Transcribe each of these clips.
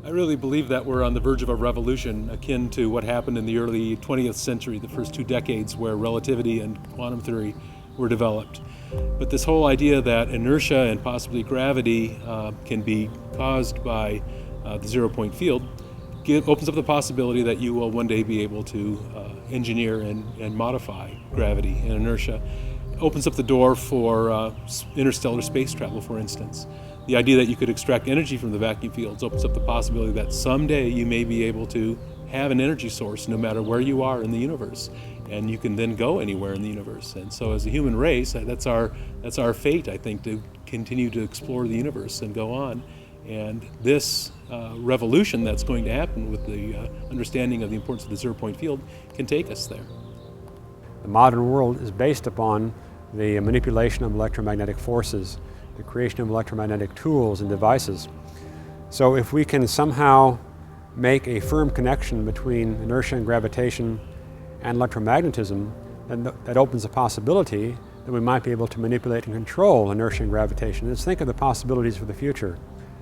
I really believe that we're on the verge of a revolution akin to what happened in the early 20th century, the first 2 decades where relativity and quantum theory were developed. But this whole idea that inertia and possibly gravity can be caused by the zero-point field opens up the possibility that you will one day be able to engineer and modify gravity and inertia. It opens up the door for interstellar space travel, for instance. The idea that you could extract energy from the vacuum fields opens up the possibility that someday you may be able to have an energy source no matter where you are in the universe, and you can then go anywhere in the universe. And so as a human race, that's our fate, I think, to continue to explore the universe and go on. And this revolution that's going to happen with the understanding of the importance of the zero-point field can take us there. The modern world is based upon the manipulation of electromagnetic forces, the creation of electromagnetic tools and devices. So if we can somehow make a firm connection between inertia and gravitation and electromagnetism, then that opens a possibility that we might be able to manipulate and control inertia and gravitation. Let's think of the possibilities for the future.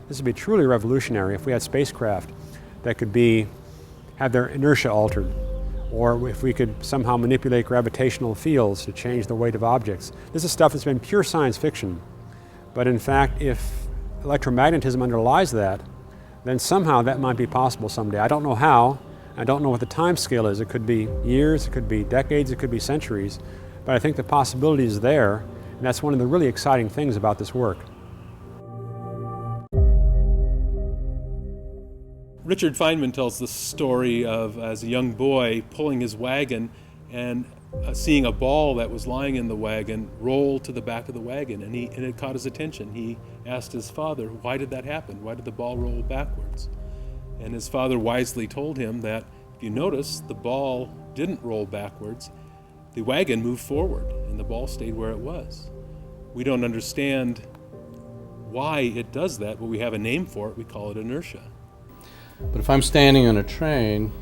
This would be truly revolutionary if we had spacecraft that could have their inertia altered, or if we could somehow manipulate gravitational fields to change the weight of objects. This is stuff that's been pure science fiction. But in fact, if electromagnetism underlies that, then somehow that might be possible someday. I don't know how, I don't know what the time scale is. It could be years, it could be decades, it could be centuries, but I think the possibility is there, and that's one of the really exciting things about this work. Richard Feynman tells the story of, as a young boy, pulling his wagon and seeing a ball that was lying in the wagon roll to the back of the wagon, and it caught his attention. He asked his father, why did that happen? Why did the ball roll backwards? And his father wisely told him that if you notice, the ball didn't roll backwards. The wagon moved forward, and the ball stayed where it was. We don't understand why it does that, but we have a name for it. We call it inertia. But if I'm standing on a train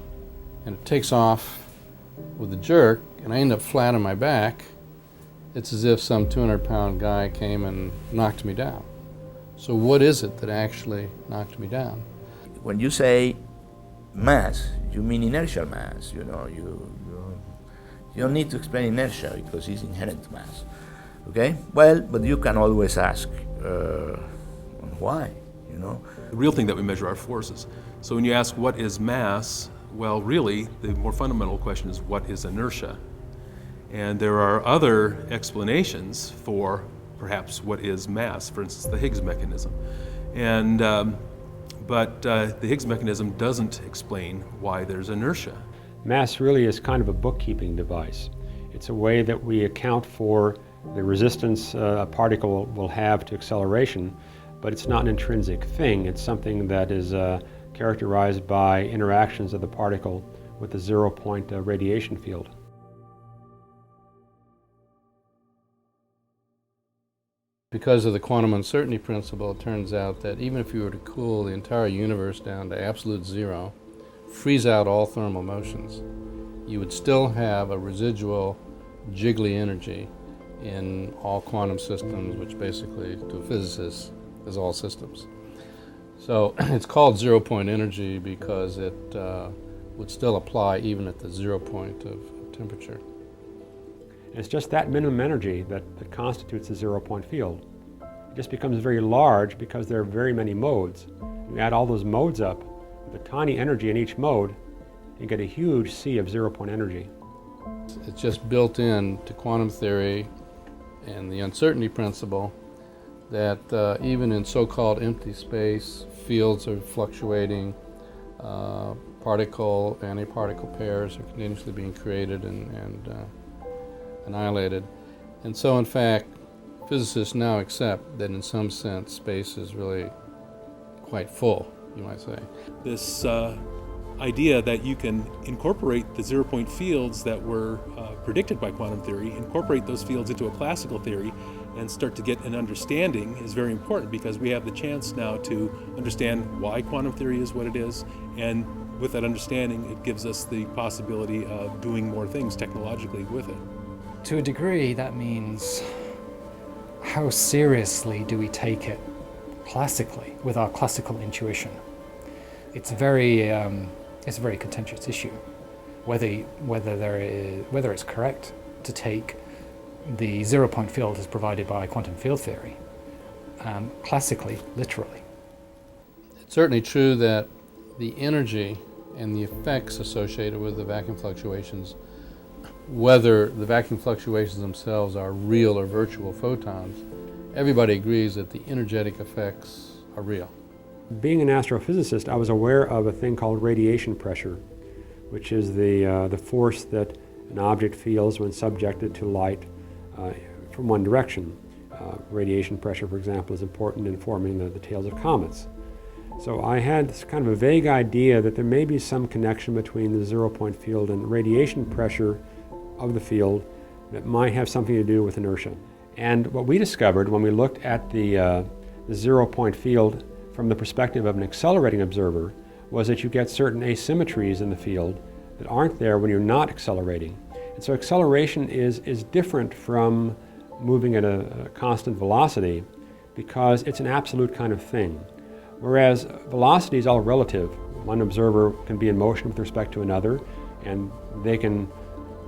and it takes off with a jerk and I end up flat on my back, it's as if some 200-pound guy came and knocked me down. So what is it that actually knocked me down? When you say mass, you mean inertial mass. You know, you don't need to explain inertia because it's inherent mass. Okay? Well, but you can always ask why, you know? The real thing that we measure are forces. So when you ask what is mass, well, really, the more fundamental question is what is inertia? And there are other explanations for perhaps what is mass, for instance, the Higgs mechanism. And, but the Higgs mechanism doesn't explain why there's inertia. Mass really is kind of a bookkeeping device. It's a way that we account for the resistance a particle will have to acceleration, but it's not an intrinsic thing. It's something that is characterized by interactions of the particle with the zero-point radiation field. Because of the quantum uncertainty principle, it turns out that even if you were to cool the entire universe down to absolute zero, freeze out all thermal motions, you would still have a residual jiggly energy in all quantum systems, which basically, to a physicist, is all systems. So it's called zero-point energy because it would still apply even at the 0 point of temperature. And it's just that minimum energy that constitutes the zero-point field. It just becomes very large because there are very many modes. You add all those modes up, with a tiny energy in each mode, you get a huge sea of zero-point energy. It's just built in to quantum theory and the uncertainty principle that even in so-called empty space, fields are fluctuating, particle, antiparticle pairs are continuously being created and annihilated. And so in fact, physicists now accept that in some sense space is really quite full, you might say. This idea that you can incorporate the zero-point fields that were predicted by quantum theory, incorporate those fields into a classical theory, and start to get an understanding is very important because we have the chance now to understand why quantum theory is what it is, and with that understanding it gives us the possibility of doing more things technologically with it. To a degree, that means how seriously do we take it classically, with our classical intuition? it's a very contentious issue whether it's correct to take the zero-point field as provided by quantum field theory classically, literally. It's certainly true that the energy and the effects associated with the vacuum fluctuations, whether the vacuum fluctuations themselves are real or virtual photons, everybody agrees that the energetic effects are real. Being an astrophysicist, I was aware of a thing called radiation pressure, which is the force that an object feels when subjected to light from one direction. Radiation pressure, for example, is important in forming the tails of comets. So I had this kind of a vague idea that there may be some connection between the zero-point field and radiation pressure of the field that might have something to do with inertia. And what we discovered when we looked at the zero-point field from the perspective of an accelerating observer was that you get certain asymmetries in the field that aren't there when you're not accelerating. And so acceleration is different from moving at a constant velocity because it's an absolute kind of thing. Whereas velocity is all relative. One observer can be in motion with respect to another, and they can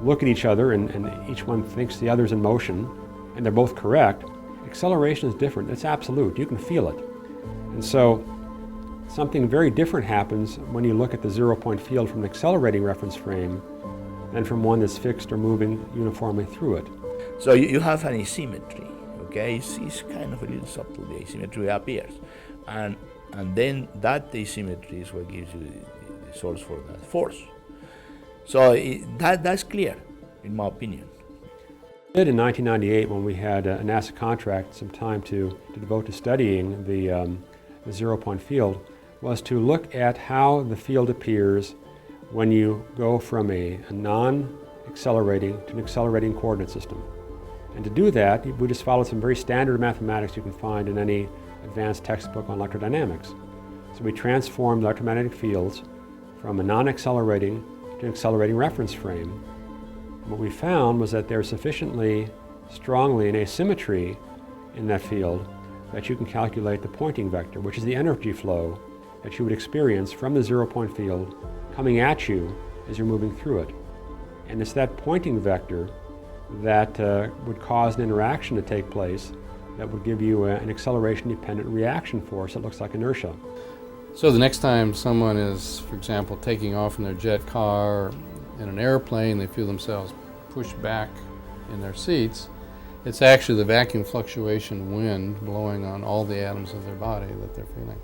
look at each other and each one thinks the other's in motion, and they're both correct. Acceleration is different. It's absolute. You can feel it. And so something very different happens when you look at the zero-point field from an accelerating reference frame than from one that's fixed or moving uniformly through it. So you have an asymmetry, okay? It's kind of a little subtle, the asymmetry appears. And then that asymmetry is what gives you the source for that force. So that's clear, in my opinion. In 1998, when we had a NASA contract, some time to devote to studying the zero-point field, was to look at how the field appears when you go from a non-accelerating to an accelerating coordinate system. And to do that, we just followed some very standard mathematics you can find in any advanced textbook on electrodynamics. So we transformed electromagnetic fields from a non-accelerating to an accelerating reference frame. And what we found was that there's sufficiently strongly an asymmetry in that field that you can calculate the pointing vector, which is the energy flow that you would experience from the zero-point field coming at you as you're moving through it. And it's that pointing vector that would cause an interaction to take place that would give you an acceleration-dependent reaction force that looks like inertia. So the next time someone is, for example, taking off in their jet car, in an airplane, they feel themselves pushed back in their seats, it's actually the vacuum fluctuation wind blowing on all the atoms of their body that they're feeling.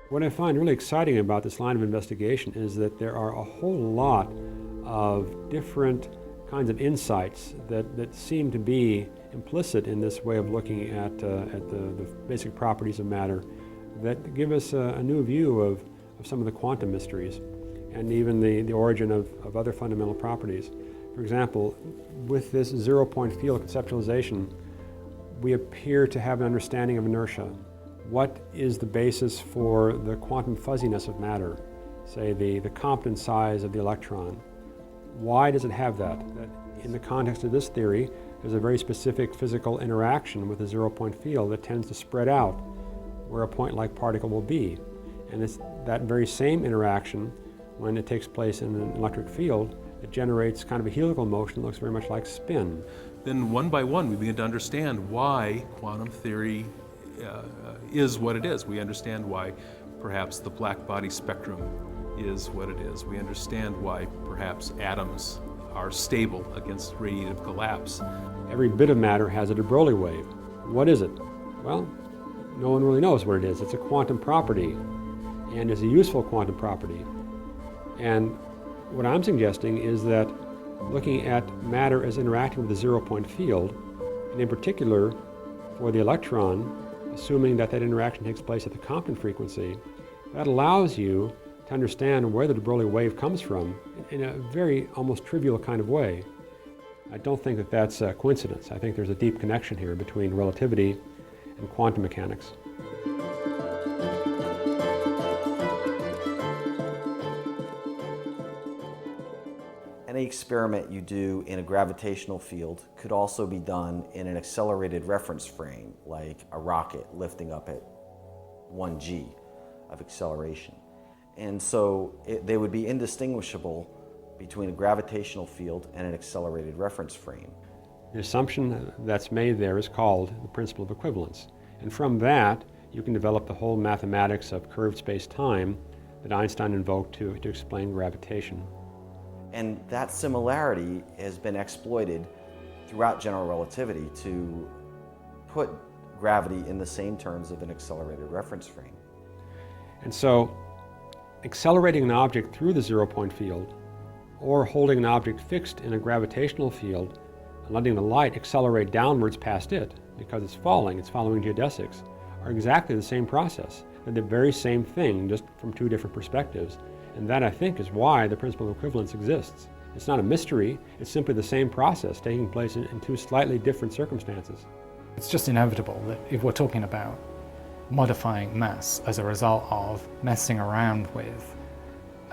What I find really exciting about this line of investigation is that there are a whole lot of different kinds of insights that seem to be implicit in this way of looking at the basic properties of matter that give us a new view of some of the quantum mysteries and even the origin of other fundamental properties. For example, with this zero-point field conceptualization, we appear to have an understanding of inertia. What is the basis for the quantum fuzziness of matter? Say the Compton size of the electron. Why does it have that? That in the context of this theory, there's a very specific physical interaction with the zero-point field that tends to spread out where a point-like particle will be. And it's that very same interaction, when it takes place in an electric field, it generates kind of a helical motion that looks very much like spin. Then one by one we begin to understand why quantum theory is what it is. We understand why perhaps the black body spectrum is what it is. We understand why perhaps atoms are stable against radiative collapse. Every bit of matter has a de Broglie wave. What is it? Well, no one really knows what it is. It's a quantum property, and it's a useful quantum property. And what I'm suggesting is that looking at matter as interacting with the zero-point field, and in particular for the electron, assuming that interaction takes place at the Compton frequency, that allows you to understand where the de Broglie wave comes from in a very almost trivial kind of way. I don't think that that's a coincidence. I think there's a deep connection here between relativity and quantum mechanics. And Any experiment you do in a gravitational field could also be done in an accelerated reference frame, like a rocket lifting up at 1g of acceleration. And so they would be indistinguishable between a gravitational field and an accelerated reference frame. The assumption that's made there is called the principle of equivalence. And from that, you can develop the whole mathematics of curved space-time that Einstein invoked to explain gravitation. And that similarity has been exploited throughout general relativity to put gravity in the same terms of an accelerated reference frame. And so, accelerating an object through the zero-point field, or holding an object fixed in a gravitational field and letting the light accelerate downwards past it because it's following geodesics, are exactly the same process. They're the very same thing, just from two different perspectives. And that, I think, is why the principle of equivalence exists. It's not a mystery, it's simply the same process taking place in two slightly different circumstances. It's just inevitable that if we're talking about modifying mass as a result of messing around with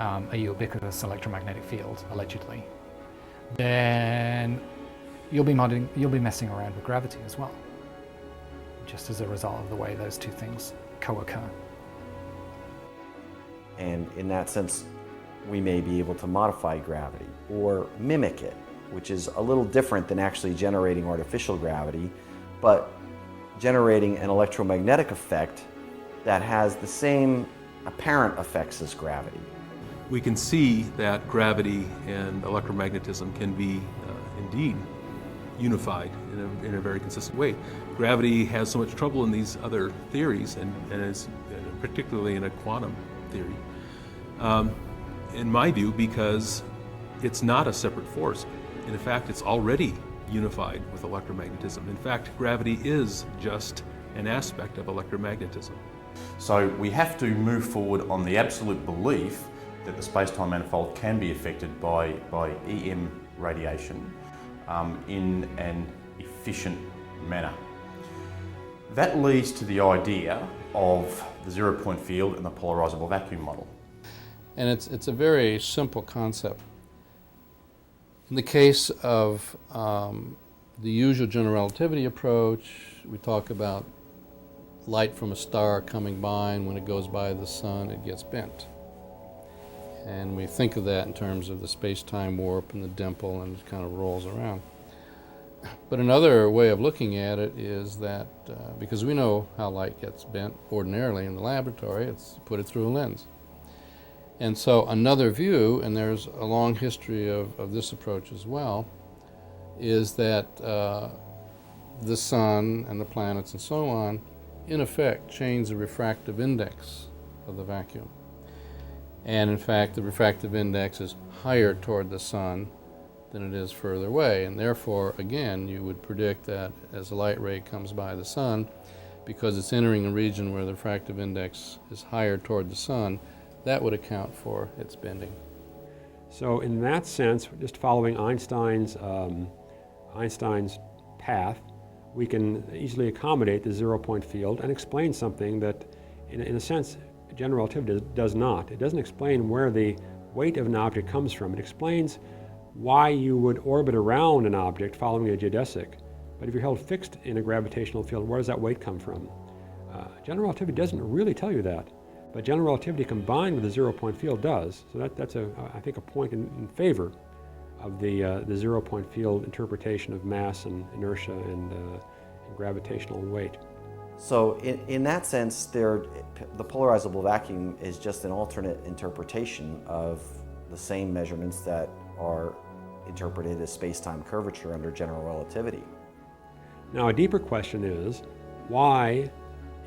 a ubiquitous electromagnetic field, allegedly, then you'll be messing around with gravity as well, just as a result of the way those two things co-occur. And in that sense, we may be able to modify gravity or mimic it, which is a little different than actually generating artificial gravity, but generating an electromagnetic effect that has the same apparent effects as gravity. We can see that gravity and electromagnetism can be indeed unified in a very consistent way. Gravity has so much trouble in these other theories, and is particularly in a quantum theory, in my view, because it's not a separate force. In fact, it's already unified with electromagnetism. In fact, gravity is just an aspect of electromagnetism. So we have to move forward on the absolute belief that the space-time manifold can be affected by EM radiation in an efficient manner. That leads to the idea of the zero-point field and the polarizable vacuum model. And it's a very simple concept. In the case of the usual general relativity approach, we talk about light from a star coming by, and when it goes by the sun, it gets bent. And we think of that in terms of the space-time warp and the dimple, and it kind of rolls around. But another way of looking at it is that, because we know how light gets bent ordinarily in the laboratory, it's put it through a lens. And so another view, and there's a long history of this approach as well, is that the sun and the planets and so on, in effect, change the refractive index of the vacuum. And in fact, the refractive index is higher toward the sun than it is further away. And therefore, again, you would predict that as the light ray comes by the sun, because it's entering a region where the refractive index is higher toward the sun, that would account for its bending. So in that sense, just following Einstein's path, we can easily accommodate the zero-point field and explain something that, in a sense, general relativity does not. It doesn't explain where the weight of an object comes from. It explains why you would orbit around an object following a geodesic. But if you're held fixed in a gravitational field, where does that weight come from? General relativity doesn't really tell you that. But general relativity combined with the zero-point field does. So that's I think, a point in favor of the zero-point field interpretation of mass and inertia and gravitational weight. So in that sense, the polarizable vacuum is just an alternate interpretation of the same measurements that are interpreted as space-time curvature under general relativity. Now, a deeper question is, why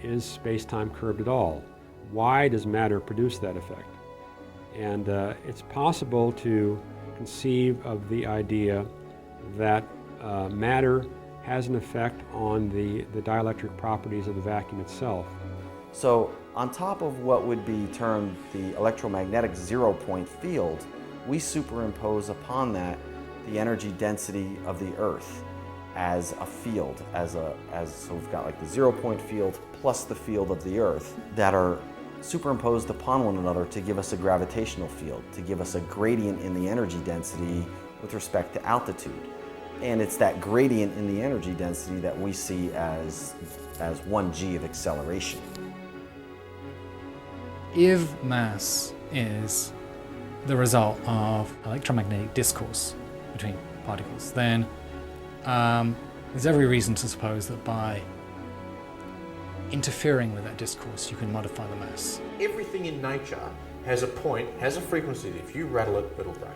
is space-time curved at all? Why does matter produce that effect? And it's possible to conceive of the idea that matter has an effect on the dielectric properties of the vacuum itself. So on top of what would be termed the electromagnetic zero-point field, we superimpose upon that the energy density of the Earth as a field, so we've got like the zero-point field plus the field of the Earth that are superimposed upon one another to give us a gravitational field, to give us a gradient in the energy density with respect to altitude. And it's that gradient in the energy density that we see as 1g of acceleration. If mass is the result of electromagnetic discourse between particles, then there's every reason to suppose that by interfering with that discourse, you can modify the mass. Everything in nature has a point, has a frequency that if you rattle it, it'll break.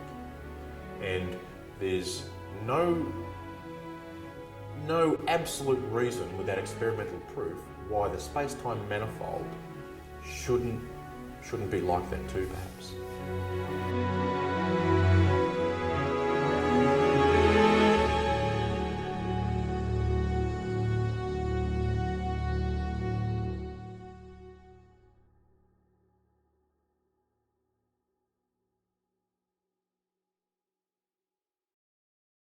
And there's no absolute reason without experimental proof why the space-time manifold shouldn't be like that too, perhaps.